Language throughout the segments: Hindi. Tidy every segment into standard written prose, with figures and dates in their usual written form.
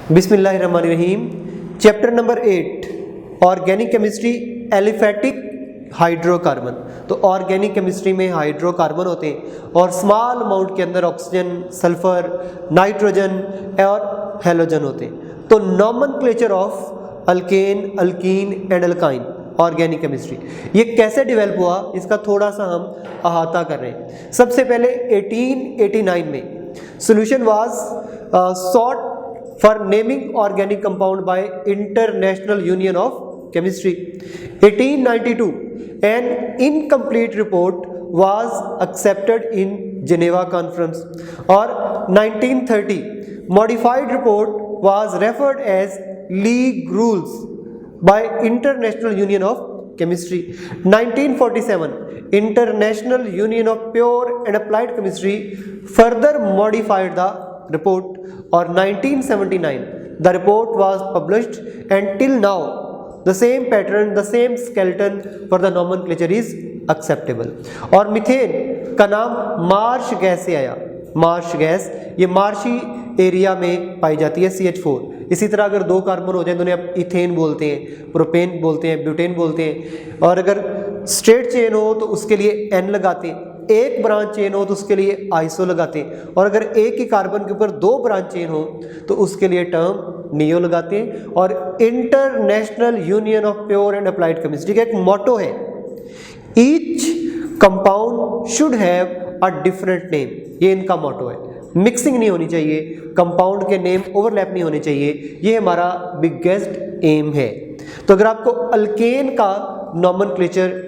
बिस्मिल्लाहिर्रहमानिर्रहीम। Chapter number 8 organic chemistry aliphatic hydrocarbon. तो ऑर्गेनिक केमिस्ट्री में हाइड्रोकार्बन होते हैं और स्मॉल अमाउंट के अंदर ऑक्सीजन, सल्फर, नाइट्रोजन और हेलोजन होते हैं। तो nomenclature of alkane, alkyne and alkyne organic chemistry ये कैसे डेवलप हुआ, इसका थोड़ा सा हम अहाता कर रहे हैं। सबसे पहले 1889 में solution was sought for naming organic compound by International Union of Chemistry. 1892 an incomplete report was accepted in Geneva Conference और 1930 modified report was referred as League rules by International Union of Chemistry. 1947 International Union of Pure and Applied Chemistry further modified the report और 1979 the report was published and till now the same pattern, the same skeleton for the nomenclature is acceptable। और मीथेन का नाम मार्श गैस से आया। मार्श गैस ये मार्शी एरिया में पाई जाती है, CH4। इसी तरह अगर दो कार्बन हो जाए तो उन्हें आप इथेन बोलते हैं, प्रोपेन बोलते हैं, ब्यूटेन बोलते हैं। और अगर स्ट्रेट चेन हो तो उसके लिए N लगाते हैं, एक ब्रांच चेन हो तो उसके लिए आइसो लगाते हैं, और अगर एक ही कार्बन के ऊपर दो ब्रांच चेन हो तो उसके लिए टर्म नियो लगाते हैं। और international union of pure and applied chemistry का एक मोटो है, each compound should have a different name. ये इनका मोटो है, मिक्सिंग नहीं होनी चाहिए, कंपाउंड के नेम ओवरलैप नहीं होने चाहिए, ये हमारा बिगेस्ट एम है। तो अगर आपको अल्केन का नॉमेनक्लेचर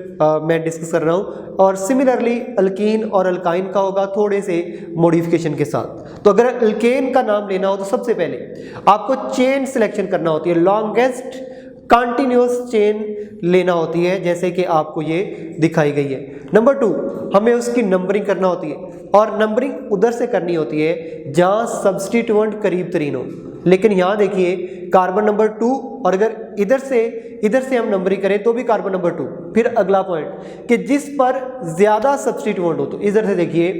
मैं डिस्कस कर रहा हूँ और सिमिलरली अल्कीन और अल्काइन का होगा थोड़े से मॉडिफिकेशन के साथ। तो अगर अल्केन का नाम लेना हो तो सबसे पहले आपको चेन सिलेक्शन करना होती है, लॉन्गेस्ट कंटिन्यूअस चेन लेना होती है, जैसे कि आपको ये दिखाई गई है। नंबर 2 हमें उसकी नंबरिंग करना होती है और नंबरिंग उधर से करनी होती है जहाँ सब्स्टिट्यूएंट करीब तरीन हो। लेकिन यहाँ देखिए कार्बन नंबर 2 और अगर इधर से हम नंबरिंग करें तो भी कार्बन नंबर 2। फिर अगला पॉइंट कि जिस पर ज़्यादा सब्स्टिट्यूएंट हो, तो इधर से देखिए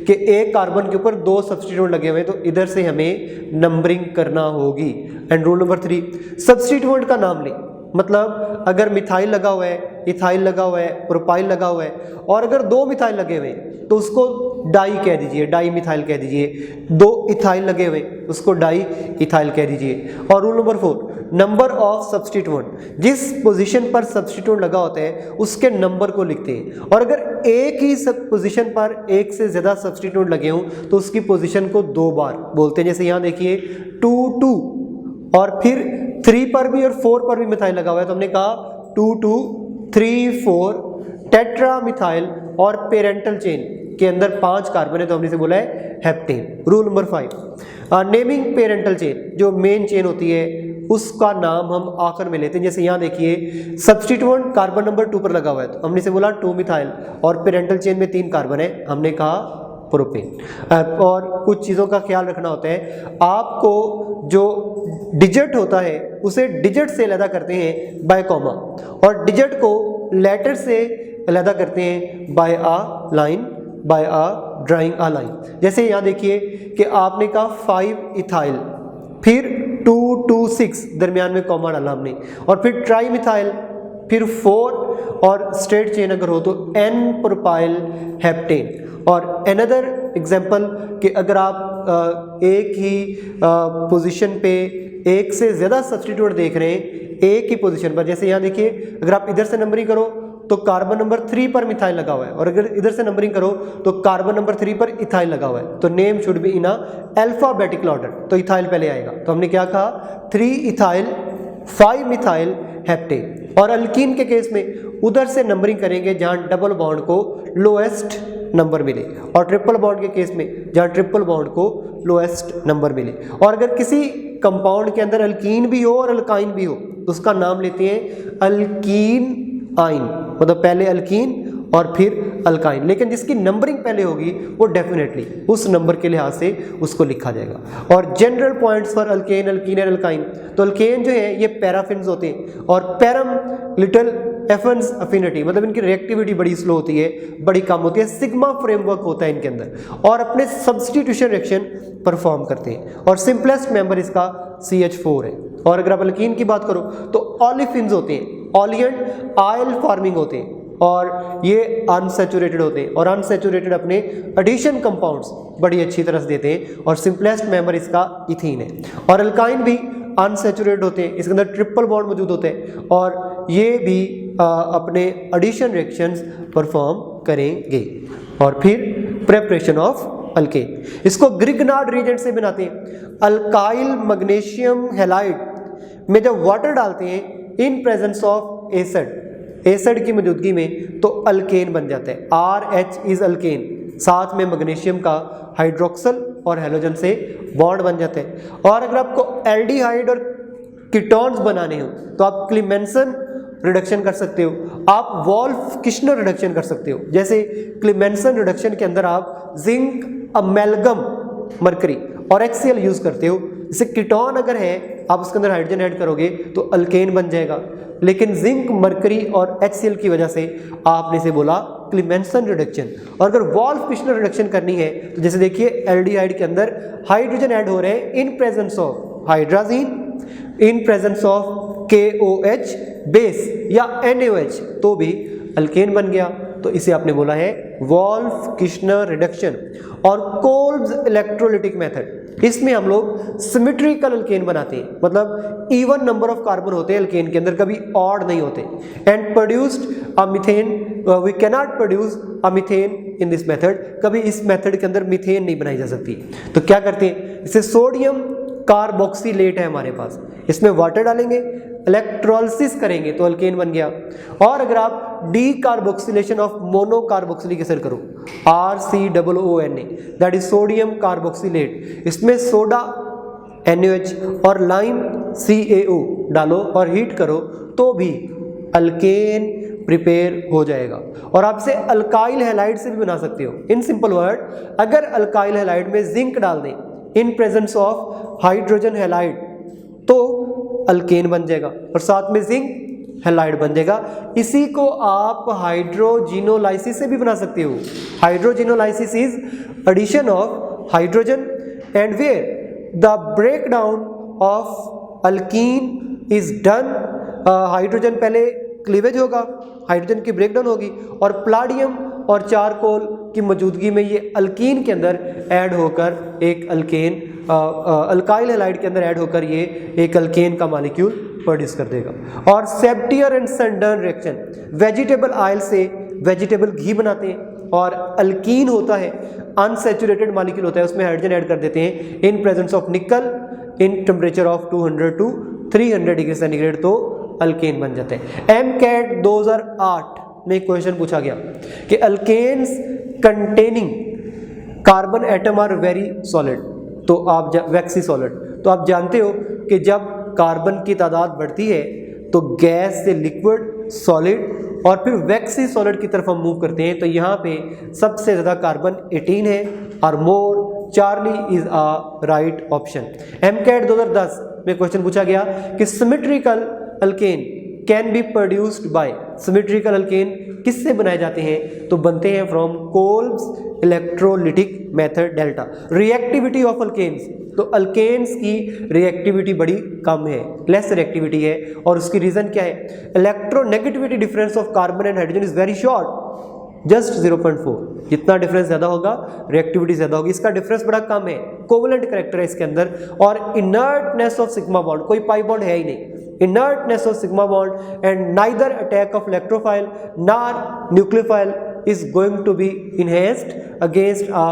कि एक कार्बन के ऊपर 2 सब्स्टिट्यूएंट लगे हुए हैं, तो इधर से हमें नंबरिंग करना होगी। एंड रूल नंबर 3 सब्स्टिट्यूएंट का नाम लें, मतलब अगर मिथाइल लगा हुआ है, इथाइल लगा हुआ है, प्रोपाइल लगा हुआ है, और अगर 2 मिथाइल लगे हुए हैं तो उसको डाई कह दीजिए, डाई मिथाइल कह दीजिए। 2 इथाइल लगे हुए उसको डाई इथाइल कह दीजिए। और rule number 4 number of substituent, जिस पोजीशन पर सब्स्टिट्यूएंट लगा होता है उसके नंबर को लिखते हैं, और अगर एक ही पोजीशन पर एक से ज़्यादा सब्स्टिट्यूएंट लगे हों तो उसकी पोजीशन को 2 बार बोलते हैं। जैसे यहाँ देखिए 2 2 और फिर 3 पर भी और 4 पर भी मिथाइल लगा हुआ है, तो हमने कहा 2 2 3 4 टेट्रा मिथाइल, और पेरेंटल चेन के अंदर 5 कार्बन है तो हमने इसे बोला है heptane. Rule number 5 naming parental chain, जो मेन चेन होती है उसका नाम हम आखिर में लेते हैं। जैसे यहाँ देखिए सब्स्टिट्यूएंट कार्बन नंबर 2 पर लगा हुआ है तो हमने इसे बोला 2 मिथाइल, और पेरेंटल चेन में 3 कार्बन है, हमने कहा प्रोपेन। और कुछ चीज़ों का ख्याल रखना होता है, आपको जो डिजिट होता है उसे डिजिट से अलग करते हैं बाय कॉमा, और डिजिट को लेटर से अलग करते हैं बाय आ लाइन, बाय आ ड्राइंग आ लाइन। जैसे यहाँ देखिए कि आपने कहा 5 इथाइल, फिर 2 2 6 दरमियान में कॉमा डाला हमने, और फिर ट्राई मिथाइल, फिर 4, और स्ट्रेट चेन अगर हो तो N प्रोपाइल हेप्टेन। और अनदर एग्जांपल कि अगर आप एक ही पोजीशन पे एक से ज़्यादा सब्स्टिट्यूट देख रहे हैं एक ही पोजीशन पर, जैसे यहाँ देखिए अगर आप इधर से नंबरिंग करो तो कार्बन नंबर 3 पर मिथाइल लगा हुआ है, और अगर इधर से नंबरिंग करो तो कार्बन नंबर 3 पर इथाइल लगा हुआ है, तो name should be in alphabetical order, तो इथाइल पहले आएगा। तो हमने क्या कहा 3 इथाइल 5 मिथाइल हेप्टेन। और अल्कीन के केस में उधर से नंबरिंग करेंगे जहां डबल बॉन्ड को लोएस्ट नंबर मिले, और ट्रिपल बॉन्ड के केस में जहां ट्रिपल बॉन्ड को लोएस्ट नंबर मिले। और अगर किसी कंपाउंड के अंदर अल्कीन भी हो और अल्काइन भी हो तो उसका नाम लेते हैं अल्कीन आइन, मतलब पहले अल्कीन और फिर अल्काइन, लेकिन जिसकी नंबरिंग पहले होगी वो डेफिनेटली उस नंबर के लिहाज से उसको लिखा जाएगा। और general points for alkane, alkyne and alkyne, तो अल्केन जो है ये पैराफिन्स होते हैं और पैरम लिटिल एफेंस अफिनिटी, मतलब इनकी रिएक्टिविटी बड़ी स्लो होती है, बड़ी कम होती है, सिग्मा फ्रेमवर्क होता है इनके अंदर और अपने सब्स्टिट्यूशन रिएक्शन परफॉर्म करते हैं। और सिंपलेस्ट मेंबर इसका CH4 है। और अगर आप अल्कीन की बात करो तो ओलिफिन्स होते हैं, ओलियन आयल फॉर्मिंग होते हैं और ये अनसैचुरेटेड होते हैं और अनसैचुरेटेड अपने एडिशन कंपाउंड्स बड़ी अच्छी तरह से देते हैं और सिंपलेस्ट मेंबर इसका इथीन है। और अल्काइन भी अनसैचुरेटेड होते हैं, इसके अंदर ट्रिपल बॉन्ड मौजूद होते हैं और ये भी अपने एडिशन रिएक्शंस परफॉर्म करेंगे। और फिर प्रेपरेशन ऑफ अल्केन, इसको ग्रिग्नार्ड रिएजेंट से बनाते हैं। अल्काइल मैग्नीशियम हैलाइड में जब वाटर डालते हैं इन प्रेजेंस ऑफ एसिड की मौजूदगी में तो अल्केन बन जाता है। RH इज अल्केन, साथ में मैग्नीशियम का हाइड्रोक्सल और हैलोजन से बॉन्ड बन जाते हैं। और अगर आपको एल्डिहाइड और कीटोन्स बनाने हो तो आप क्लीमेंसन रिडक्शन कर सकते हो, आप वोल्फ-किश्नर रिडक्शन कर सकते हो। जैसे क्लीमेंसन रिडक्शन के अंदर आप जिंक अमेलगम मरकरी और HCl यूज करते हो। जैसे कीटोन अगर है आप उसके अंदर हाइड्रोजन ऐड करोगे तो अल्केन बन जाएगा, लेकिन जिंक मरकरी और HCl की वजह से आपने इसे बोला क्लीमेंसन रिडक्शन। और अगर वोल्फ-किश्नर रिडक्शन करनी है तो जैसे देखिए एल्डिहाइड के अंदर हाइड्रोजन ऐड हो रहे हैं इन presence of hydrazine, in presence of KOH base या NaOH तो भी अल्केन बन गया। तो इसे आपने बोला है वोल्फ-किश्नर रिडक्शन। और कोल्ब्स इलेक्ट्रोलिटिक मेथड, इसमें हम लोग सिमेट्रिकल अल्केन बनाते हैं, मतलब इवन नंबर ऑफ कार्बन होते हैं अल्केन के अंदर, कभी ऑड नहीं होते। And produced a methane, we can not produce a methane in this method, कभी इस मेथड के अंदर मीथेन नहीं बनाई जा सकती। तो क्या करते हैं, इसे सोडियम कार्बोक्सिलेट है हमारे पास, इसमें वाटर डालेंगे, इलेक्ट्रोलिसिस करेंगे तो अल्केन बन गया। और अगर आप D carboxylation of monocarboxylic acid करो RCOONA, that is sodium carboxylate, इसमें सोडा NaOH और लाइम CaO डालो और हीट करो तो भी अल्केन प्रिपेयर हो जाएगा। और आप इसे अल्काइल हैलाइड से भी बना सकते हो। इन सिंपल वर्ड, अगर अल्काइल हैलाइड में जिंक डाल दें इन प्रेजेंस ऑफ हाइड्रोजन हैलाइड तो अल्केन बन जाएगा और साथ में जिंक हैलाइड बन जाएगा। इसी को आप हाइड्रोजिनोलाइसिस से भी बना सकते हो। Hydrogenolysis is addition of hydrogen and where the breakdown of alkene is done. Hydrogen पहले क्लीवेज होगा, हाइड्रोजन की ब्रेकडाउन होगी और प्लाडियम और चारकोल की मौजूदगी में ये अल्कीन के अंदर ऐड होकर एक अल्केन, अल्काइल हैलाइड के अंदर ऐड होकर ये एक अल्केन का मॉलिक्यूल प्रोड्यूस कर देगा। और सेप्टियर एंड सैंडर्न रिएक्शन, वेजिटेबल ऑयल से वेजिटेबल घी बनाते हैं और अल्कीन होता है, अनसैचुरेटेड मॉलिक्यूल होता है, उसमें हाइड्रोजन ऐड कर देते हैं इन प्रेजेंस ऑफ निकल in temperature of 200 to 300 degree centigrade तो अल्केन बन जाते हैं। MCAT 2008 में क्वेश्चन पूछा गया कि alkanes containing carbon atom are very solid, तो आप वैक्सी सॉलिड, तो आप जानते हो कि जब कार्बन की तादाद बढ़ती है तो गैस से लिक्विड, सॉलिड और फिर वैक्सी सॉलिड की तरफ हम मूव करते हैं। तो यहाँ पे सबसे ज़्यादा कार्बन 18 है और मोर Charlie is a right option. MCAT 2010 में क्वेश्चन पूछा गया कि symmetrical alkane can be produced by, symmetrical alkane किससे बनाए जाते हैं, तो बनते हैं from Kolbe's electrolytic method delta. Reactivity of alkanes, तो अल्केन्स की रिएक्टिविटी बड़ी कम है, लेस रिएक्टिविटी है और उसकी रीजन क्या है, electronegativity difference of carbon and hydrogen is very short, just 0.4। जितना डिफरेंस ज़्यादा होगा रिएक्टिविटी ज़्यादा होगी, इसका डिफरेंस बड़ा कम है, कोवलेंट करेक्टर है इसके अंदर। और इनर्टनेस ऑफ सिग्मा बॉन्ड, कोई पाई बॉन्ड है ही नहीं, inertness of sigma bond and neither attack of electrophile nor nucleophile is going to be enhanced against a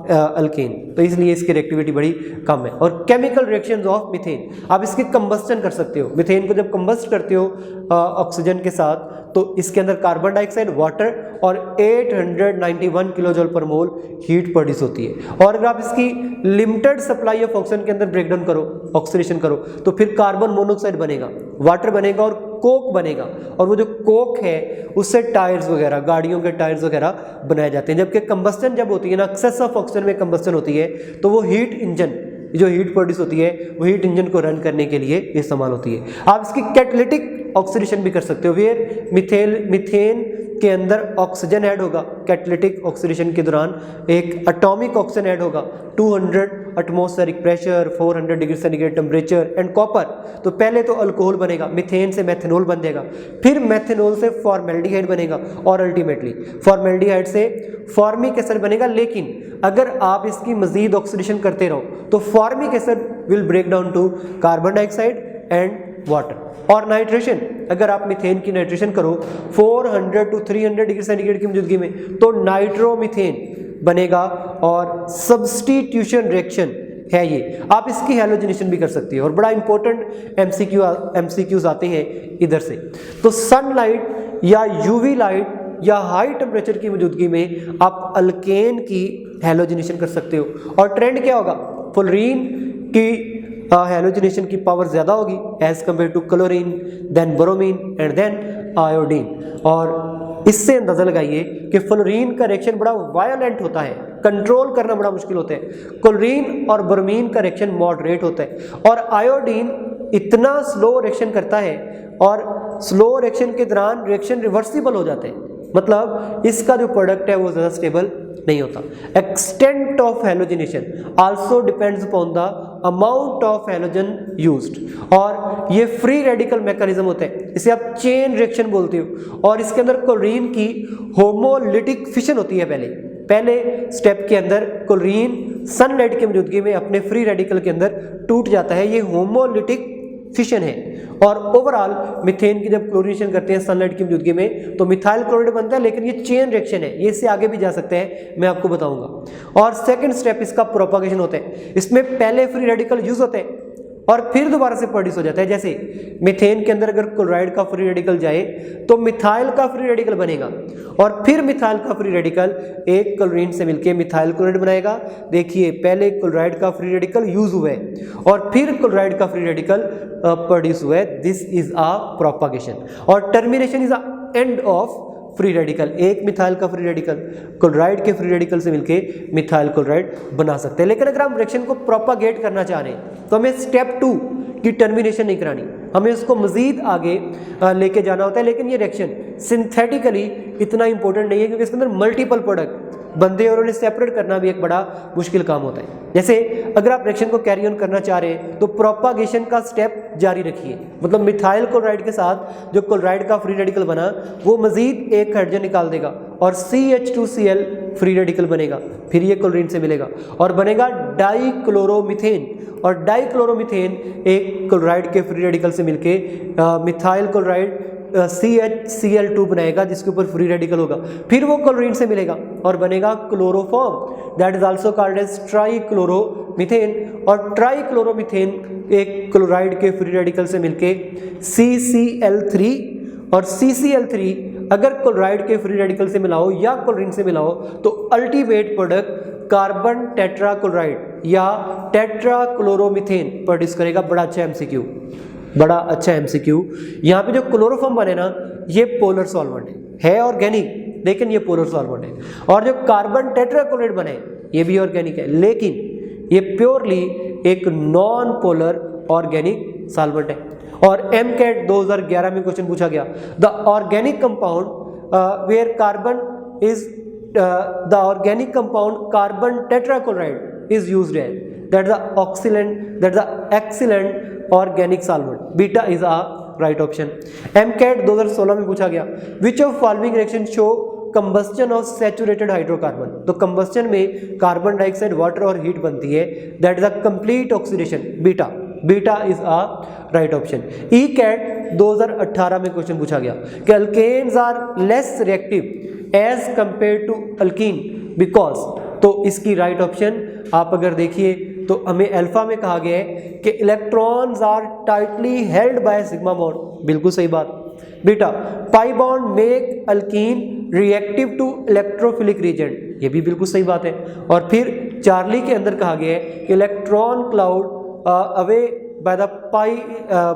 alkane, तो इसलिए इसकी रिएक्टिविटी बड़ी कम है। और केमिकल रिएक्शंस ऑफ मीथेन, आप इसकी कंबस्टन कर सकते हो, मीथेन को जब कंबस्ट करते हो ऑक्सीजन के साथ तो इसके अंदर कार्बन डाइऑक्साइड, वाटर और 891 किलोजूल पर मोल हीट प्रोड्यूस होती है। और अगर आप इसकी लिमिटेड सप्लाई ऑफ ऑक्सीजन के अंदर ब्रेकडाउन करो, ऑक्सीडेशन करो, तो फिर कार्बन मोनोऑक्साइड बनेगा, वाटर बनेगा और कोक बनेगा। और वो जो कोक है उससे टायर्स वगैरह, गाड़ियों के टायर्स वगैरह बनाए जाते हैं। जबकि कंबस्टन जब होती है ना, एक्सेस ऑफ ऑक्सीजन में कंबस्टन होती है तो वो हीट इंजन, जो हीट प्रोड्यूस होती है वो हीट इंजन को रन करने के लिए इस्तेमाल होती है। आप इसकी कैटालिटिक ऑक्सीडेशन भी कर सकते हो, वेयर मीथेन के अंदर ऑक्सीजन ऐड होगा कैटालिटिक ऑक्सीडेशन के दौरान, एक एटॉमिक ऑक्सीजन ऐड होगा, 200 atmospheric pressure, 400 degree centigrade temperature and copper. तो पहले तो अल्कोहल बनेगा, मीथेन से मेथनॉल बन जाएगा, फिर मेथनॉल से फॉर्मेल्डिहाइड बनेगा और अल्टीमेटली फॉर्मेल्डिहाइड से फॉर्मिक एसिड बनेगा। लेकिन अगर आप इसकी मजीद ऑक्सीडेशन करते रहो तो formic acid will break down to carbon dioxide and water. और नाइट्रेशन, अगर आप मीथेन की नाइट्रेशन करो 400 to 300 डिग्री सेंटीग्रेड की मौजूदगी में तो नाइट्रोमीथेन बनेगा और सब्स्टिट्यूशन रिएक्शन है ये। आप इसकी हैलोजिनेशन भी कर सकती हो। और बड़ा इंपॉर्टेंट एमसीक्यूज आते हैं इधर से। तो सनलाइट या यूवी लाइट या हाई टेम्परेचर की मौजूदगी में आप अल्केन की हैलोजिनेशन कर सकते हो। और ट्रेंड क्या होगा, फ्लोरीन की हैलोजिनेशन की पावर ज़्यादा होगी as compare to chlorine, then bromine and then iodine. और इससे अंदाज़ा लगाइए कि फ्लोरीन का रिएक्शन बड़ा वायलेंट होता है, कंट्रोल करना बड़ा मुश्किल होता है। क्लोरीन और ब्रोमीन का रिएक्शन मॉडरेट होता है और आयोडीन इतना स्लो रिएक्शन करता है और स्लो रिएक्शन के दौरान रिएक्शन रिवर्सिबल हो जाते हैं, मतलब इसका जो प्रोडक्ट है वो ज़्यादा स्टेबल नहीं होता। Extent of halogenation also depends upon the amount of halogen used. और ये फ्री रेडिकल मैकेनिज्म होता है, इसे आप चेन रिएक्शन बोलते हो। और इसके अंदर क्लोरीन की होमोलिटिक फिशन होती है। पहले स्टेप के अंदर क्लोरीन सनलाइट की मौजूदगी में अपने फ्री रेडिकल के अंदर टूट जाता है, ये होमोलिटिक फिशन है। और ओवरऑल मीथेन की जब क्लोरीनेशन करते हैं सनलाइट की मौजूदगी में तो मिथाइल क्लोराइड बनता है, लेकिन ये चेन रिएक्शन है, ये इससे आगे भी जा सकते हैं, मैं आपको बताऊंगा। और सेकंड स्टेप इसका प्रोपागेशन होता है। इसमें पहले फ्री रेडिकल यूज होते हैं और फिर दोबारा से प्रोड्यूस हो जाता है। जैसे मीथेन के अंदर अगर क्लोराइड का फ्री रेडिकल जाए तो मिथाइल का फ्री रेडिकल बनेगा और फिर मिथाइल का फ्री रेडिकल एक क्लोरीन से मिलकर मिथाइल क्लोराइड बनाएगा। देखिए पहले क्लोराइड का फ्री रेडिकल यूज हुआ है और फिर क्लोराइड का फ्री रेडिकल प्रोड्यूस हुआ है। This is a propagation. और termination is a end of free radical. एक मिथाइल का फ्री रेडिकल क्लोराइड के फ्री रेडिकल से मिलके मिथाइल क्लोराइड बना सकते हैं। लेकिन अगर हम रिएक्शन को प्रोपागेट करना चाह रहे हैं तो हमें स्टेप 2 की टर्मिनेशन नहीं करानी, हमें उसको मजीद आगे लेके जाना होता है। लेकिन ये रिएक्शन सिंथेटिकली इतना इंपॉर्टेंट नहीं है क्योंकि इसके अंदर मल्टीपल प्रोडक्ट बनते और उन्हें सेपरेट करना भी एक बड़ा मुश्किल काम होता है। जैसे अगर आप रिएक्शन को कैरी ऑन करना चाह रहे हैं तो प्रोपागेशन का स्टेप जारी रखिए, मतलब मिथाइल क्लोराइड के साथ जो क्लोराइड का फ्री रेडिकल बना वो मजीद एक हाइड्रोजन निकाल देगा और CH2Cl फ्री रेडिकल बनेगा, फिर ये क्लोरीन से मिलेगा और बनेगा डाइक्लोरोमीथेन। और डाइक्लोरोमीथेन एक क्लोराइड के फ्री रेडिकल से मिलके मिथाइल क्लोराइड CHCl2 बनाएगा जिसके ऊपर फ्री रेडिकल होगा, फिर वो क्लोरीन से मिलेगा और बनेगा chloroform, that is also called as trichloromethane. और ट्राइक्लोरोमीथेन एक क्लोराइड के फ्री रेडिकल से मिलके CCl3 और CCl3 अगर क्लोराइड के फ्री रेडिकल से मिलाओ या क्लोरीन से मिलाओ तो अल्टीमेट प्रोडक्ट कार्बन टेट्राक्लोराइड या टेट्राक्लोरोमीथेन प्रोड्यूस करेगा। बड़ा अच्छा एमसीक्यू। यहाँ पे जो क्लोरोफॉर्म बने ना ये पोलर सॉल्वेंट है ऑर्गेनिक, लेकिन ये पोलर सॉल्वेंट है। और जो कार्बन टेट्राक्लोराइड बने ये भी ऑर्गेनिक है, लेकिन ये प्योरली एक नॉन पोलर ऑर्गेनिक सॉल्वेंट है। और MCAT 2011 में क्वेश्चन पूछा गया, the organic compound where carbon is the organic compound carbon tetrachloride is used है, that the excellent organic solvent. Beta is a right option. MCAT 2016 में पूछा गया, which of following reaction show combustion of saturated hydrocarbon. तो कंबस्टन में कार्बन डाइऑक्साइड, वाटर और हीट बनती है, that is a complete oxidation. Beta is a right option. ECAT 2018 में क्वेश्चन पूछा गया कि alkanes are less reactive as compare to alkene because. तो इसकी राइट ऑप्शन आप अगर देखिए तो हमें अल्फा में कहा गया है कि electrons are tightly held by sigma bond, बिल्कुल सही बात। Beta pi bond make alkene reactive to electrophilic reagent, ये भी बिल्कुल सही बात है। और फिर चार्ली के अंदर कहा गया है कि electron cloud away by the pi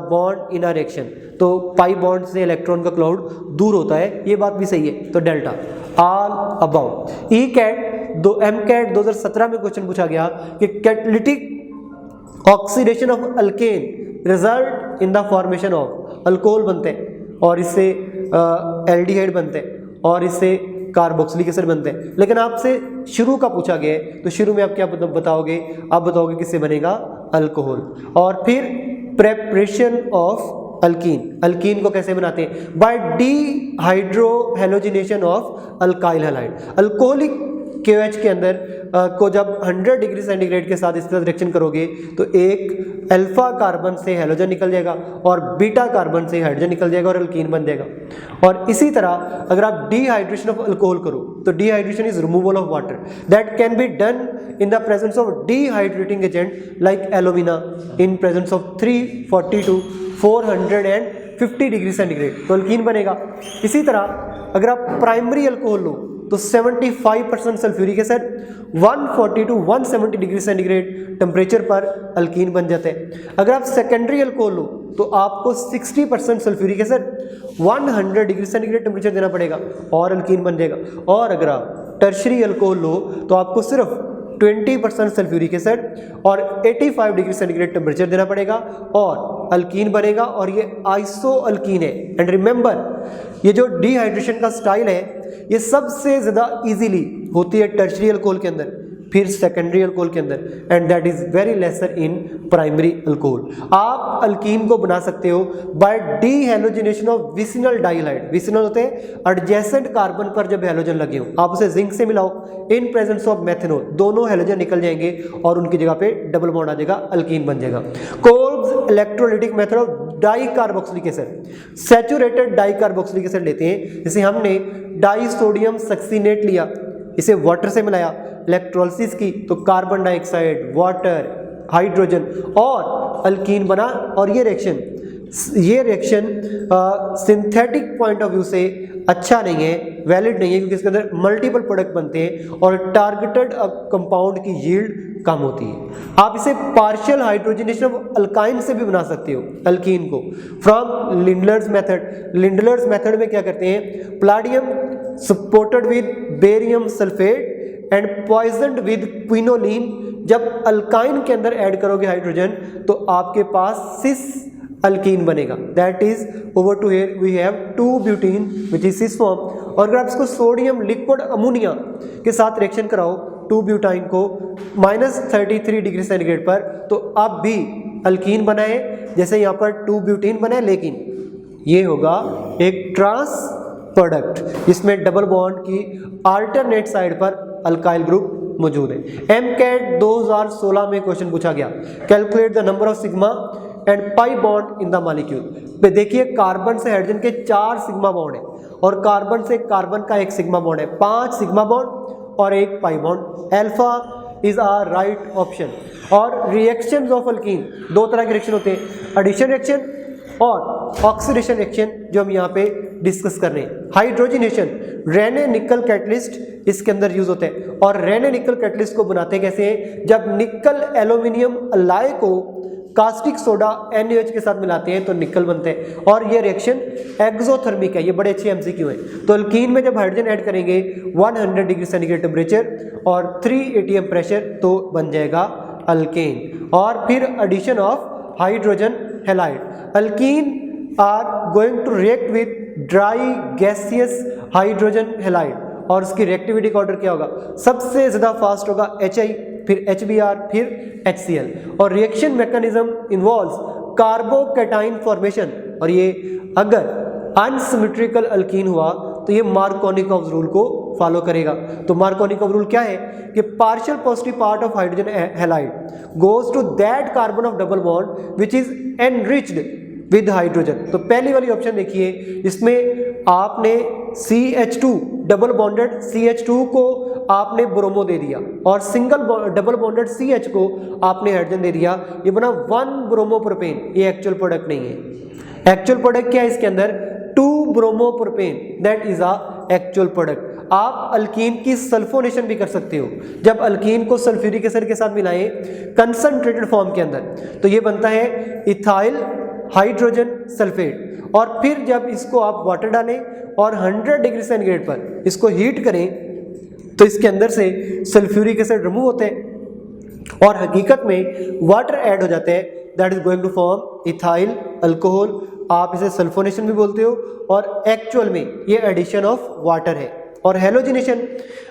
bond in a reaction, तो पाई बॉन्ड से इलेक्ट्रॉन का क्लाउड दूर होता है, ये बात भी सही है। तो डेल्टा ऑल अबाउट। MCAT 2017 में क्वेश्चन पूछा गया कि catalytic oxidation of alkane result in the formation of, alcohol बनते हैं और इससे एल्डिहाइड बनते हैं और इससे कार्बोक्सिलिक एसिड बनते हैं। लेकिन आपसे शुरू का पूछा गया है तो शुरू में आप क्या बताओगे, आप बताओगे किससे बनेगा, अल्कोहल। और फिर प्रेपरेशन ऑफ अल्कीन, अल्कीन को कैसे बनाते हैं, by dehydrohalogenation of alkyl halide. Alcoholic KOH के अंदर को जब 100 डिग्री सेंटीग्रेड के साथ इस तरह रिएक्शन करोगे तो एक अल्फा कार्बन से हेलोजन निकल जाएगा और बीटा कार्बन से हाइड्रोजन निकल जाएगा और अल्कीन बन जाएगा। और इसी तरह अगर आप डिहाइड्रेशन ऑफ अल्कोहल करो तो dehydration is removal of water that can be done in the presence of dehydrating agent like alumina in presence of 340 to 450 degree centigrade, तो अल्कीन बनेगा। इसी तरह अगर आप प्राइमरी अल्कोहल लो तो 75% sulphuric acid 140 to 170 degree centigrade temperature पर अल्कीन बन जाते हैं। अगर आप सेकेंडरी अल्कोहल लो तो आपको 60% sulphuric acid 100 degree centigrade temperature देना पड़ेगा और अल्कीन बन जाएगा। और अगर आप टर्शरी अल्कोहल लो तो आपको सिर्फ 20% सल्फ्यूरिक एसिड और 85 डिग्री सेंटीग्रेड टेम्परेचर देना पड़ेगा और अल्कीन बनेगा, और ये आइसो अल्कीन है। एंड रिमेंबर ये जो डिहाइड्रेशन का स्टाइल है ये सबसे ज़्यादा इजीली होती है टर्शरी अल्कोहल के अंदर, फिर सेकेंडरी अल्कोहल के अंदर, and that is very lesser in primary alcohol. आप अल्कीन को बना सकते हो बाय डीहेलोजिनेशन ऑफ विसिनल डाइहाइड। विसिनल होते हैं एडजेसेंट कार्बन पर जब हेलोजन लगे हो, आप उसे जिंक से मिलाओ इन प्रेजेंस ऑफ मेथनॉल, दोनों हेलोजन निकल जाएंगे और उनकी जगह पे डबल बॉन्ड आ जाएगा, अल्कीन बन जाएगा। Kolbe's electrolytic method of dicarboxylic acid, saturated dicarboxylic acid लेते हैं, जैसे हमने डाई सोडियम सक्सीनेट लिया, इसे वाटर से मिलाया, इलेक्ट्रोलिसिस की तो कार्बन डाइऑक्साइड, वाटर, हाइड्रोजन और अल्कीन बना। और ये reaction synthetic point of view से अच्छा नहीं है, वैलिड नहीं है, क्योंकि इसके अंदर मल्टीपल प्रोडक्ट बनते हैं और टारगेटेड कंपाउंड की यील्ड कम होती है। आप इसे पार्शियल हाइड्रोजनेशन ऑफ अल्काइन से भी बना सकते हो अल्कीन को, from Lindlar's method. Lindlar's method में क्या करते हैं, palladium supported with barium sulphate and poisoned with quinoline, जब अल्काइन के अंदर ऐड करोगे हाइड्रोजन तो आपके पास सिस अल्कीन बनेगा। That is over to here we have two butene which is cis form. और अगर आप इसको सोडियम लिक्विड अमोनिया के साथ रिएक्शन कराओ 2-ब्यूटाइन को -33 डिग्री सेंटीग्रेड पर, तो अब भी अल्कीन बना है, जैसे यहाँ पर 2-ब्यूटीन बना है, लेकिन ये होगा एक ट्रांस प्रोडक्ट जिसमें डबल बॉन्ड की अल्टरनेट साइड पर अल्काइल ग्रुप मौजूद है। MCAT 2016 में क्वेश्चन पूछा गया, calculate the number of sigma and pi bond in the molecule. देखिए कार्बन से हाइड्रोजन के 4 सिग्मा बॉन्ड है और कार्बन से कार्बन का 1 सिग्मा बॉन्ड है, 5 सिग्मा बॉन्ड और 1 pi bond. Alpha is a right option. और रिएक्शंस ऑफ अल्कीन 2 तरह के रिएक्शन होते हैं, एडिशन रिएक्शन और ऑक्सीडेशन रिएक्शन, जो हम यहाँ पे डिस्कस कर रहे हैं। हाइड्रोजनेशन, रेने निकल कैटलिस्ट इसके अंदर यूज होते हैं, और रेने निकल कैटलिस्ट को बनाते कैसे हैं, जब निकल एल्यूमिनियम अलाय को कास्टिक सोडा NaOH के साथ मिलाते हैं तो निकल बनते हैं। और ये रिएक्शन एक्सोथर्मिक है, ये बड़े अच्छे MCQ हैं। तो अल्कीन में जब हाइड्रोजन ऐड करेंगे 100 डिग्री सेंटीग्रेड टेम्परेचर और 3 atm प्रेशर तो बन जाएगा अल्केन। और फिर addition of hydrogen halide, alkene are going to react with dry gaseous hydrogen halide, और उसकी रिएक्टिविटी का ऑर्डर क्या होगा, सबसे ज्यादा फास्ट होगा HI, फिर HBr, फिर HCl। और reaction mechanism involves carbocation formation, और ये अगर अनसिमेट्रिकल अल्कीन हुआ तो ये मार्कोनिकॉव रूल को फॉलो करेगा। तो मार्कोनिकॉव रूल क्या है कि partial positive part of hydrogen halide goes to that carbon of double bond which is enriched with hydrogen. तो पहली वाली ऑप्शन देखिए, इसमें आपने CH2 डबल बॉन्डेड CH2 को आपने ब्रोमो दे दिया और सिंगल डबल बॉन्डेड CH को आपने हाइड्रोजन दे दिया, ये बना 1 ब्रोमोप्रोपेन। ये एक्चुअल प्रोडक्ट नहीं है। एक्चुअल प्रोडक्ट क्या है इसके अंदर, 2 bromopropane, that is a actual product. आप अल्कीन की सल्फोनेशन भी कर सकते हो, जब अल्कीन को सल्फ्यूरिक एसिड के साथ मिलाएं कंसंट्रेटेड फॉर्म के अंदर तो ये बनता है इथाइल हाइड्रोजन सल्फेट, और फिर जब इसको आप वाटर डालें और 100 डिग्री सेंटीग्रेड पर इसको हीट करें तो इसके अंदर से सल्फ्यूरिक एसिड रिमूव होते हैं और हकीकत में वाटर ऐड हो जाते हैं, that is going to form ethyl alcohol आप इसे सल्फोनेशन भी बोलते हो, और एक्चुअल में ये एडिशन ऑफ वाटर है। और हेलोजिनेशन,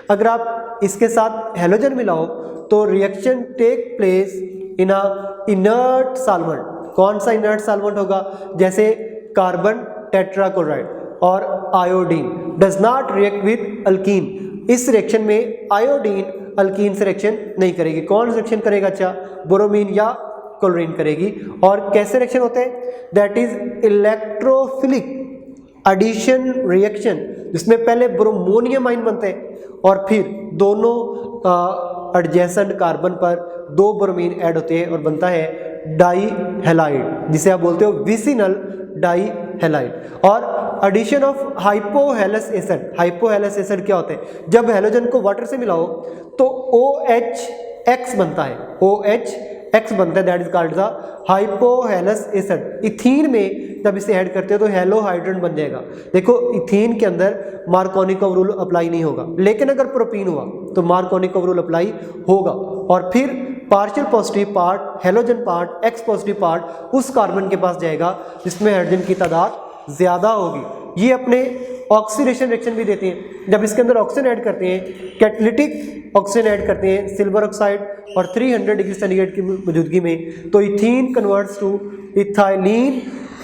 अगर आप इसके साथ हेलोजन मिलाओ तो reaction take place in a inert solvent. कौन सा इनर्ट सॉल्वेंट होगा? जैसे कार्बन टेट्राक्लोराइड और iodine does not react with alkene. इस रिएक्शन में आयोडीन अल्कीन से रिएक्शन नहीं करेगी। कौन रिएक्शन करेगा? अच्छा, ब्रोमीन या क्लोरीन करेगी। और कैसे रिएक्शन होते हैं? That is electrophilic addition reaction, जिसमें पहले ब्रोमोनियम आयन बनते हैं और फिर दोनों एडजेसेंट कार्बन पर 2 ब्रोमीन ऐड होते हैं और बनता है डाई हैलाइड, जिसे आप बोलते हो विसिनल डाई हैलाइड। और addition of hypohalous acid. Hypohalous acid क्या होते हैं? जब हेलोजन को वाटर से मिलाओ तो OH बनता है, OH बनता है, that is called the hypohalous acid. Ethene में जब इसे ऐड करते हो तो हेलोहाइड्रन बन जाएगा। देखो, इथीन के अंदर मार्कोनिकोव रूल अप्लाई नहीं होगा, लेकिन अगर प्रोपीन हुआ तो मार्कोनिकोव रूल अप्लाई होगा। और फिर partial positive part, halogen part, x positive part उस कार्बन के पास जाएगा जिसमें हाइड्रोजन की तादाद ज्यादा होगी। ये अपने ऑक्सीडेशन रिएक्शन भी देते हैं। जब इसके अंदर ऑक्सीजन ऐड करते हैं, कैटालिटिक ऑक्सीजन ऐड करते हैं सिल्वर ऑक्साइड और 300 डिग्री सेंटीग्रेड की मौजूदगी में, तो ethene converts to ethylene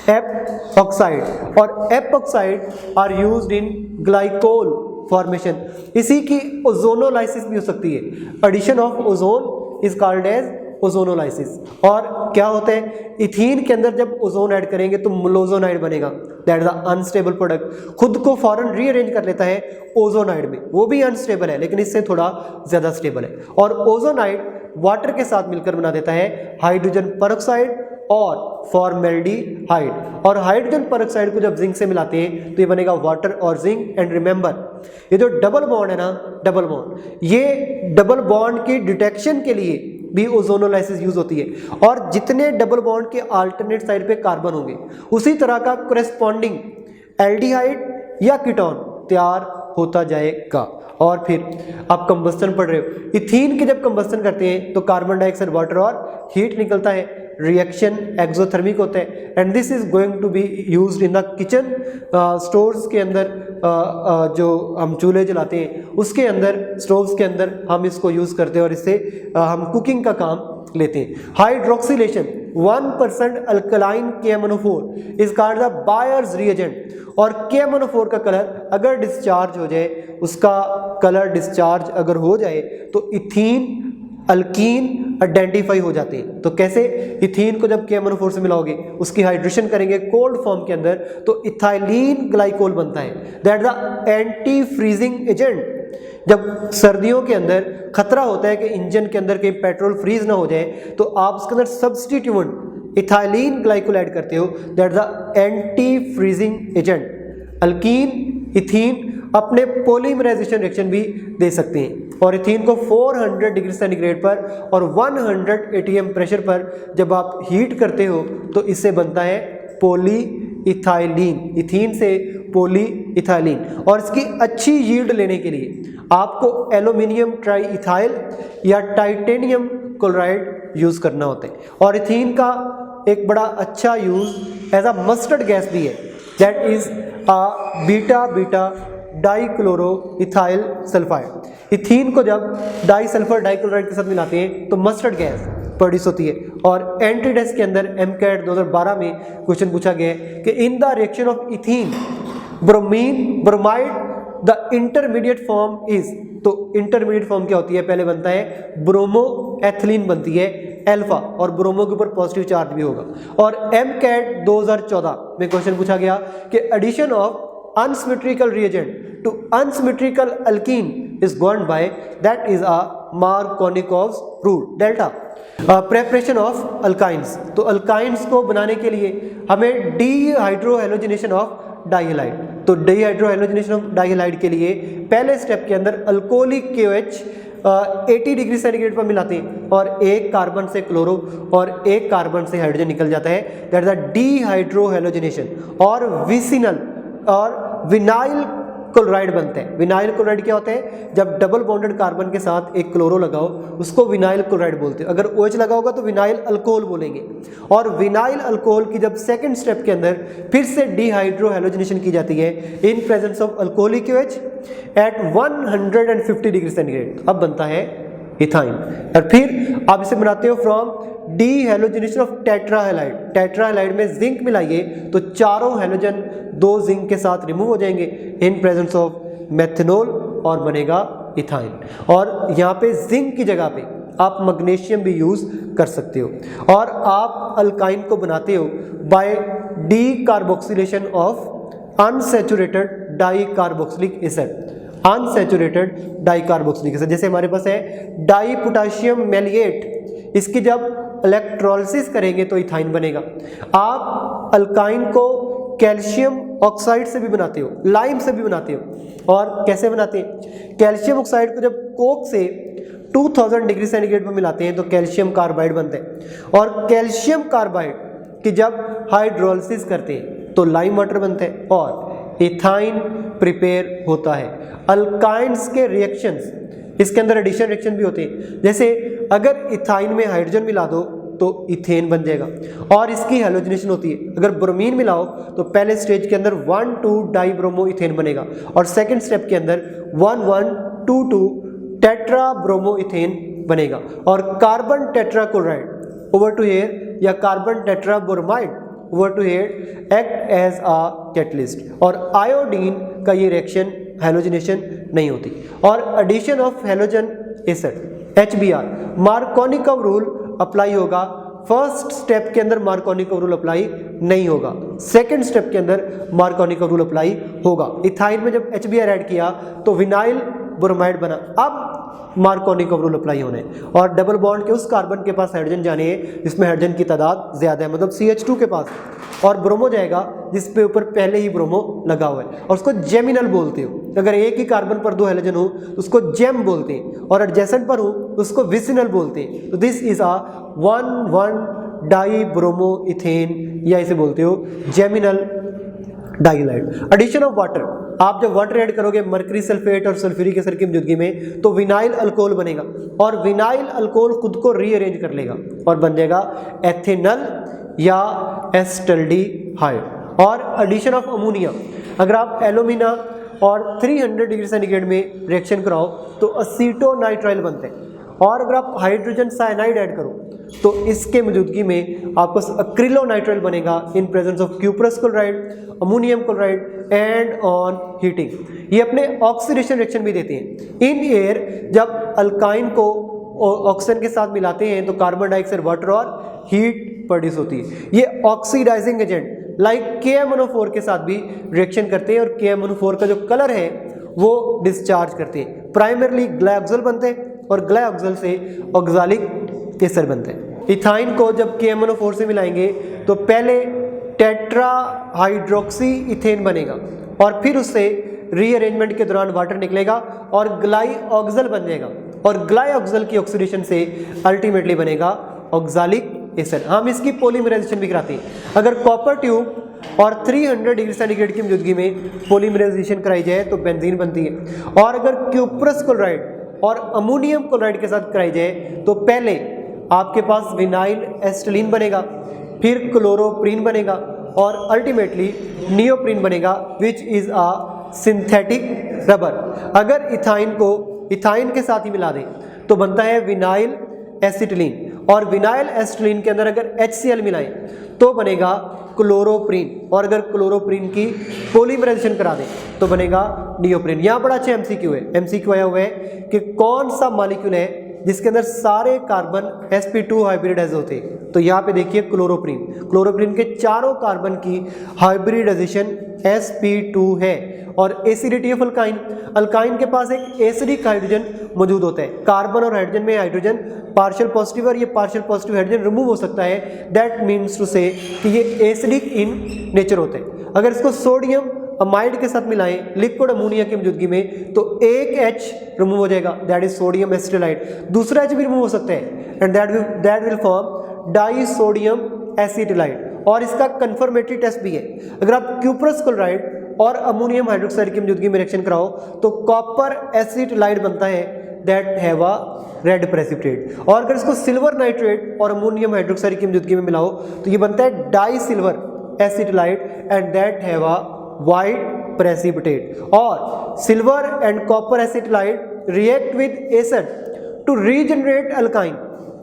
epoxide. और epoxide are used in glycol formation. इसी की ओजोनोलाइसिस भी हो सकती है। Addition of ozone is called as ozonolysis. और क्या होता है? इथीन के अंदर जब ओजोन ऐड करेंगे तो मोलोजोनाइड बनेगा, that is the unstable product. खुद को फॉरन रीअरेंज कर लेता है ओजोनाइड में, वो भी अनस्टेबल है लेकिन इससे थोड़ा ज्यादा स्टेबल है। और ओजोनाइड वाटर के साथ मिलकर बना देता है हाइड्रोजन परऑक्साइड और फॉर्मेल्डिहाइड। और हाइड्रोजन परऑक्साइड को जब जिंक से मिलाते हैं तो ये बनेगा वाटर और जिंक। एंड रिमेंबर, ये जो डबल बॉन्ड है ना, डबल बॉन्ड, ये डबल बॉन्ड की डिटेक्शन के लिए भी ओजोनोलाइसिस यूज होती है। और जितने डबल बॉन्ड के अल्टरनेट साइड पे कार्बन होंगे, उसी तरह का कोरेस्पॉन्डिंग एल्डिहाइड या कीटोन तैयार होता जाएगा। और फिर आप कंबस्टन पढ़ रहे हो, इथीन के जब कंबस्टन करते हैं तो कार्बन डाइऑक्साइड, वाटर और हीट निकलता है। रिएक्शन एक्सोथर्मिक होता है and this is going to be used in the kitchen stoves के अंदर। जो हम चूल्हे जलाते हैं उसके अंदर, स्टोव्स के अंदर हम इसको यूज करते हैं और इससे हम कुकिंग का काम लेते हैं। Hydroxylation 1% alkaline KMnO4 is called the buyers reagent. और KMnO4 का कलर अगर डिस्चार्ज हो जाए, उसका कलर डिस्चार्ज अगर हो जाए तो इथीन अल्कीन आइडेंटिफाई हो जाते हैं। तो कैसे? इथीन को जब KMnO4 से मिलाओगे, उसकी हाइड्रेशन करेंगे कोल्ड फॉर्म के अंदर, तो इथाइलीन ग्लाइकोल बनता है, that the anti freezing agent. जब सर्दियों के अंदर खतरा होता है कि इंजन के अंदर कहीं पेट्रोल फ्रीज ना हो जाए, तो आप उसके अंदर सब्सटीट्यूएंट इथाइलीन ग्लाइकोल ऐड करते हो, that the anti freezing agent. Alkyne, ethene अपने पॉलीमराइजेशन रिएक्शन भी दे सकते हैं। और इथीन को 400 डिग्री सेंटीग्रेड पर और 100 atm प्रेशर पर जब आप हीट करते हो तो इससे बनता है पॉली इथाइलीन। इथीन से पॉली इथाइलीन। और इसकी अच्छी यील्ड लेने के लिए आपको एल्यूमिनियम ट्राई इथाइल या टाइटेनियम क्लोराइड यूज करना होता है। और इथीन का एक बड़ा अच्छा use as a mustard gas भी है, that is beta dichloro ethyl sulphide. Ethene को जब डाई सल्फर डाइक्लोराइड के साथ मिलाते हैं तो मस्टर्ड गैस प्रोड्यूस होती है। और एंट्रीडेस के अंदर MCAT 2012 में क्वेश्चन पूछा गया है कि in the reaction of ethene bromide the intermediate form is. तो इंटरमीडिएट फॉर्म क्या होती है? पहले बनता है ब्रोमो एथिलीन बनती है अल्फा, और ब्रोमो के ऊपर पॉजिटिव चार्ज भी होगा। और MCAT 2014 में क्वेश्चन पूछा गया कि addition of unsymmetrical reagent to unsymmetrical alkene is governed by, that is a Markovnikov's rule, delta। Preparation of alkynes, तो अल्काइंस को बनाने के लिए हमें डीहाइड्रोहेलोजिनेशन ऑफ डाइहैलाइड। तो डीहाइड्रोहेलोजिनेशन ऑफ डाइहैलाइड के लिए पहले स्टेप के अंदर अल्कोहलिक KOH 80 डिग्री सेंटीग्रेड पर मिलाते हैं और एक कार्बन से क्लोरो और एक कार्बन से हाइड्रोजन निकल जाता है, दैट इज द डीहाइड्रोहेलोजिनेशन। और विसिनल और विनाइल क्लोराइड बनते हैं। विनाइल क्लोराइड क्या होता है, जब डबल बॉन्डेड कार्बन के साथ एक क्लोरो लगाओ उसको विनाइल क्लोराइड बोलते हैं। अगर OH लगा होगा तो विनाइल अल्कोहल बोलेंगे। और विनाइल अल्कोहल की जब सेकंड स्टेप के अंदर फिर से डिहाइड्रो हैलोजिनेशन की जाती है in presence of alcoholic OH at 150 degree centigrade, अब बनता है इथाइन। और फिर आप इसे बनाते हो फ्रॉम डी हैलोजिनेशन ऑफ टेट्राहैलाइड। टेट्राहैलाइड में जिंक मिलाइए तो चारों हैलोजन 2 जिंक के साथ रिमूव हो जाएंगे इन प्रेजेंस ऑफ मेथनॉल और बनेगा इथाइन। और यहाँ पे जिंक की जगह पे आप मैग्नीशियम भी यूज कर सकते हो। और आप अल्काइन को बनाते हो by decarboxylation of unsaturated dicarboxylic acid. Unsaturated dicarboxylic acid, जैसे हमारे पास है डाई पोटाशियम मैलिएट, इसकी जब इलेक्ट्रोलिसिस करेंगे तो इथाइन बनेगा। आप अल्काइन को कैल्शियम ऑक्साइड से भी बनाते हो, लाइम से भी बनाते हो। और कैसे बनाते हैं, कैल्शियम ऑक्साइड को जब कोक से 2000 डिग्री सेंटीग्रेड पर मिलाते हैं तो कैल्शियम कार्बाइड बनते हैं। और कैल्शियम कार्बाइड की जब हाइड्रोलिसिस करते हैं तो लाइम वाटर बनते हैं और इथाइन प्रिपेयर होता है। अल्काइंस के रिएक्शंस, इसके अंदर एडिशन रिएक्शन भी होते हैं। जैसे अगर इथाइन में हाइड्रोजन मिला दो तो इथेन बन जाएगा और इसकी हैलोजिनेशन होती है। अगर ब्रोमीन मिलाओ तो पहले स्टेज के अंदर 1,2 डाई ब्रोमो इथेन बनेगा और सेकंड स्टेप के अंदर 1,1,2,2 टेट्रा ब्रोमो इथेन बनेगा। और carbon tetrachloride over to here या carbon tetrabromide over to here act as a catalyst. और आयोडीन का ये रिएक्शन हैलोजिनेशन नहीं होती। और addition of halogen acid HBr, Markovnikov rule apply होगा। फर्स्ट स्टेप के अंदर मार्कोनिकव रूल अप्लाई नहीं होगा, सेकंड स्टेप के अंदर मार्कोनिकव रूल अप्लाई होगा। इथाइन में जब HBr ऐड किया तो विनाइल ब्रोमाइड बना, अब मार्कोनिकव रूल अप्लाई होने और डबल बॉन्ड के उस कार्बन के पास हाइड्रोजन जाने हैं जिसमें हाइड्रोजन की तादाद ज्यादा है, मतलब CH2 के पास, और ब्रोमो जाएगा जिस पे ऊपर पहले ही ब्रोमो लगा हुआ है और उसको जेमिनल बोलते हो। अगर एक ही कार्बन पर 2 हैलोजन हो तो उसको जेम बोलते हैं और एडजेसेंट पर हो तो उसको विसिनल बोलते हैं। तो this is a 1,1 die bromo ethane या इसे बोलते हो जेमिनल डाइलाइड। एडिशन ऑफ वाटर, आप जब वाटर ऐड करोगे मर्करी सल्फेट और सल्फ्यूरिक एसिड की मौजूदगी में तो विनाइल अल्कोहल बनेगा और विनाइल अल्कोहल खुद को रीअरेंज कर लेगा और बन जाएगा एथेनल या एस्टल्डिहाइड। और एडिशन ऑफ अमोनिया, अगर आप एल्यूमिना और 300 डिग्री सेंटीग्रेड में रिएक्शन कराओ तो असीटोनाइट्राइल बनते हैं। और अगर आप हाइड्रोजन साइनाइड ऐड करो तो इसके मौजूदगी में आपको एक्रिलोनाइट्राइल बनेगा इन presence of cuprous chloride, ammonium chloride and on heating. ये अपने ऑक्सीडेशन रिएक्शन भी देते हैं इन एयर। जब अल्काइन को ऑक्सीजन के साथ मिलाते हैं तो कार्बन डाइऑक्साइड, वाटर और हीट प्रोड्यूस होती है। ये ऑक्सीडाइजिंग एजेंट लाइक KMnO4 के साथ भी रिएक्शन करते हैं और KMnO4 का जो कलर है वो डिस्चार्ज करते हैं। प्राइमरली ग्लाइऑक्सिल बनते हैं और ग्लाइऑक्सिल से ऑक्सालिक एसिड बनते हैं। इथाइन को जब KMnO4 से मिलाएंगे तो पहले टेट्रा हाइड्रोक्सी इथेन बनेगा और फिर उससे रीअरेंजमेंट के दौरान वाटर निकलेगा और ग्लाइऑक्सिल बन जाएगा और ग्लाइऑक्सिल की ऑक्सीडेशन से अल्टीमेटली बनेगा ऑक्सालिक एसिड। हम इसकी पॉलीमराइजेशन भी कराते हैं। अगर कॉपर ट्यूब और 300 डिग्री सेंटीग्रेड की मौजूदगी में पॉलीमराइजेशन कराई जाए तो बेंजीन बनती है। और अगर क्यूप्रस क्लोराइड और अमोनियम क्लोराइड के साथ कराई जाए तो पहले आपके पास विनाइल एस्टिलीन बनेगा, फिर क्लोरोप्रीन बनेगा और अल्टीमेटली नियोप्रीन बनेगा which is a synthetic rubber. अगर इथाइन को इथाइन के साथ ही मिला दें तो बनता है विनाइल एसिटिलीन और विनाइल एसिटिलीन के अंदर अगर HCl मिलाएं तो बनेगा क्लोरोप्रीन और अगर क्लोरोप्रीन की पॉलीमराइजेशन करा दें तो बनेगा नियोप्रीन। यहाँ बड़ा अच्छा MCQ है, MCQ आया हुआ है कि कौन सा मॉलिक्यूल है जिसके अंदर सारे कार्बन sp2 हाइब्रिडाइज होते हैं। तो यहाँ पे देखिए क्लोरोप्रीन, क्लोरोप्रीन के चारों कार्बन की हाइब्रिडाइजेशन sp2 है। और एसिडिटी ऑफ अल्काइन, अल्काइन के पास एक एसिडिक हाइड्रोजन मौजूद होता है। कार्बन और हाइड्रोजन में हाइड्रोजन पार्शियल पॉजिटिव और ये पार्शियल पॉजिटिव हाइड्रोजन रिमूव हो सकता है। दैट मीन्स टू से कि ये एसिडिक इन नेचर होते हैं। अगर इसको सोडियम अमाइड के साथ मिलाएं लिक्विड अमोनिया की मौजूदगी में तो एक H रिमूव हो जाएगा, दैट इज सोडियम एसिटाइड। दूसरा H भी रिमूव हो सकता है and that will form die sodium एसिटाइड। और इसका कंफर्मेटरी टेस्ट भी है। अगर आप क्यूप्रस क्लोराइड और अमोनियम हाइड्रोक्साइड की मौजूदगी में रिएक्शन कराओ तो कॉपर एसिटाइड बनता है that have a red precipitate. और अगर इसको सिल्वर नाइट्रेट और अमोनियम हाइड्रोक्साइड की मौजूदगी में मिलाओ तो ये बनता है di silver acetylide and that have a white precipitate. और silver and copper acetylide react with acid to regenerate alkyne,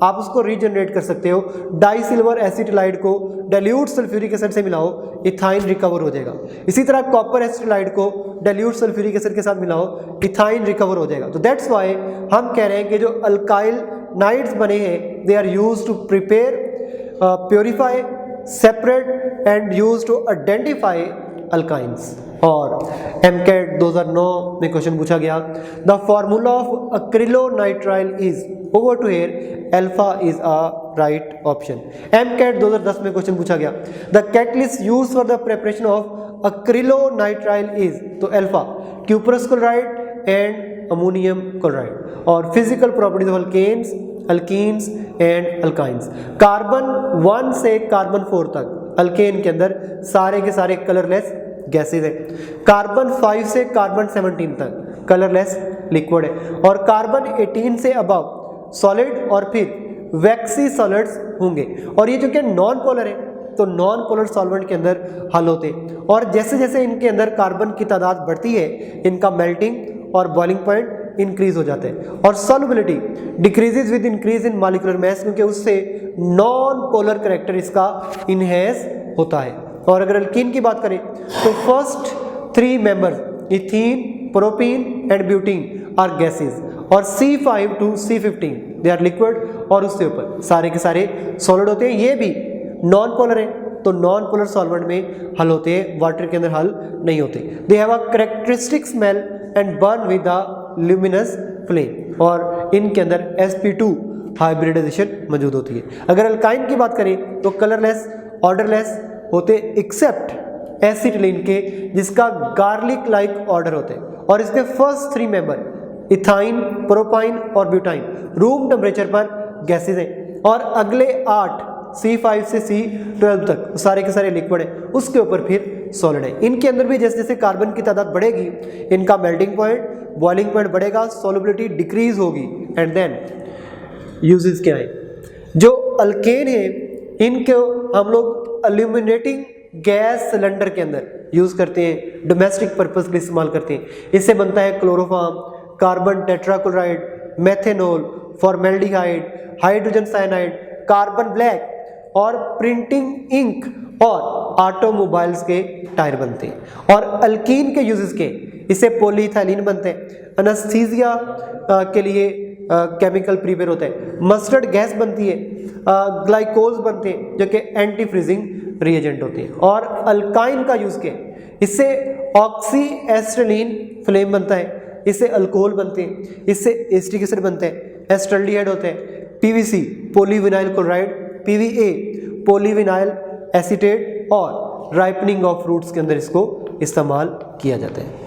आप उसको रीजनरेट कर सकते हो। डाई सिल्वर एसिटाइड को डाइल्यूट सल्फ्यूरिक एसिड से मिलाओ, इथाइन रिकवर हो जाएगा। इसी तरह कॉपर एसिटाइड को डाइल्यूट सल्फ्यूरिक एसिड के साथ मिलाओ, इथाइन रिकवर हो जाएगा। तो दैट्स वाई हम कह रहे हैं कि जो अल्काइल नाइट्स बने हैं they are used to prepare, purify, separate and used to identify alkynes. और एमकेट 2009 में क्वेश्चन पूछा गया, the formula of acrylonitrile is, over to here alpha is a right option. MCAT 2010 में क्वेश्चन पूछा गया, the catalyst used for the preparation of acrylonitrile is, तो alpha cuprous chloride and ammonium chloride. और physical properties of alkanes, alkenes and alkynes, carbon 1 से कार्बन 4 तक अल्केन के अंदर सारे के सारे कलरलेस गैसेज है। कार्बन 5 से कार्बन 17 तक कलरलेस लिक्विड है। और कार्बन 18 से अबव सॉलिड और फिर वैक्सी सॉलिड्स होंगे। और ये जो कि नॉन पोलर है तो नॉन पोलर सॉल्वेंट के अंदर हल होते हैं। और जैसे जैसे इनके अंदर कार्बन की तादाद बढ़ती है इनका मेल्टिंग और बॉइलिंग पॉइंट इंक्रीज हो जाते हैं। और solubility decreases with increase in molecular mass, क्योंकि उससे नॉन पोलर कैरेक्टर इसका इनहेंस होता है। और अगर अल्कीन की बात करें तो first 3 members ethene, propene and butene are gases. और C5 to C15 they are liquid, और उससे ऊपर सारे के सारे सॉलिड होते हैं। ये भी नॉन पोलर है तो नॉन पोलर सॉल्वेंट में हल होते हैं, वाटर के अंदर हल नहीं होते। They have a characteristic smell and burn with a luminous flame. और इनके अंदर sp2 हाइब्रिडाइजेशन मौजूद होती है। अगर अल्काइन की बात करें तो कलरलेस, ऑर्डरलेस होते एक्सेप्ट एसिटिलीन के, जिसका गार्लिक लाइक ऑर्डर होते हैं। और इसके फर्स्ट 3 मेंबर इथाइन, प्रोपाइन और ब्यूटाइन रूम टेम्परेचर पर गैसेज हैं। और अगले 8 C5 से C12 तक सारे के सारे लिक्विड है, उसके ऊपर फिर सॉलिड है। इनके अंदर भी जैसे जैसे कार्बन की तादाद बढ़ेगी इनका मेल्टिंग पॉइंट, बॉइलिंग पॉइंट बढ़ेगा, सॉल्युबिलिटी डिक्रीज होगी। एंड देन यूजेस क्या है, जो अल्केन है इनको हम लोग एल्यूमिनेटिंग गैस सिलेंडर के अंदर यूज़ करते हैं, डोमेस्टिक पर्पस के लिए इस्तेमाल करते हैं। इससे बनता है chloroform, carbon tetrachloride, methanol, formaldehyde, hydrogen cyanide, carbon black और प्रिंटिंग इंक और ऑटोमोबाइल्स के टायर बनते हैं। और अल्कीन के यूजेस के, इससे पॉलीइथाइलिन बनते हैं, अनस्थीसिया के लिए केमिकल प्रिपेयर होता है, मस्टर्ड गैस बनती है, ग्लाइकोज बनते हैं जो कि एंटी फ्रीजिंग रिएजेंट होते हैं। और अल्काइन का यूज़ के, इससे ऑक्सी एस्ट्रेलिन फ्लेम बनता है, इससे अल्कोहल बनते हैं, इससे एसिटिक एसिड बनते हैं, एस्टल्डिहाइड होते हैं, PVC polyvinyl chloride, PVA polyvinyl acetate और राइपनिंग ऑफ फ्रूट्स के अंदर इसको इस्तेमाल किया जाता है।